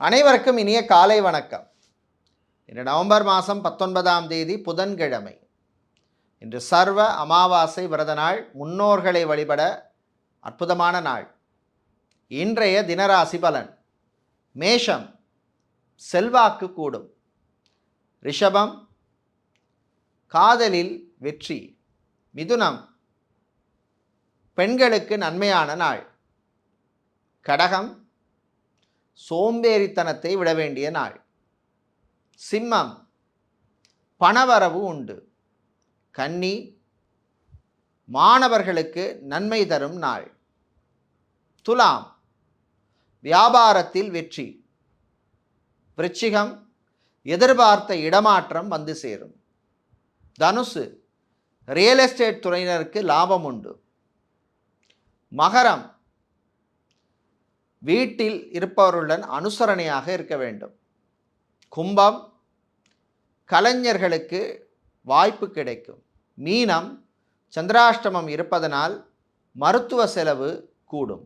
அனைவருக்கும் இனிய காலை வணக்கம். இன்று நவம்பர் மாதம் 19ஆம் தேதி புதன்கிழமை. இன்று சர்வ அமாவாசை விரத நாள். முன்னோர்களை வழிபட அற்புதமான நாள். இன்றைய தினராசி பலன்: மேஷம், செல்வாக்கு கூடும். ரிஷபம், காதலில் வெற்றி. மிதுனம், பெண்களுக்கு நன்மையான நாள். கடகம், சோம்பேறித்தனத்தை விட வேண்டிய நாள். சிம்மம், பணவரவு உண்டு. கன்னி, மாணவர்களுக்கு நன்மை தரும் நாள். துலாம், வியாபாரத்தில் வெற்றி. விருச்சிகம், எதிர்பார்த்த இடமாற்றம் வந்து சேரும். தனுசு, ரியல் எஸ்டேட் துறையினருக்கு லாபம் உண்டு. மகரம், வீட்டில் இருப்பவர்களுடன் அனுசரணையாக இருக்க வேண்டும். கும்பம், கலைஞர்களுக்கு வாய்ப்பு கிடைக்கும். மீனம், சந்திராஷ்டமம் இருப்பதனால் மருத்துவ செலவு கூடும்.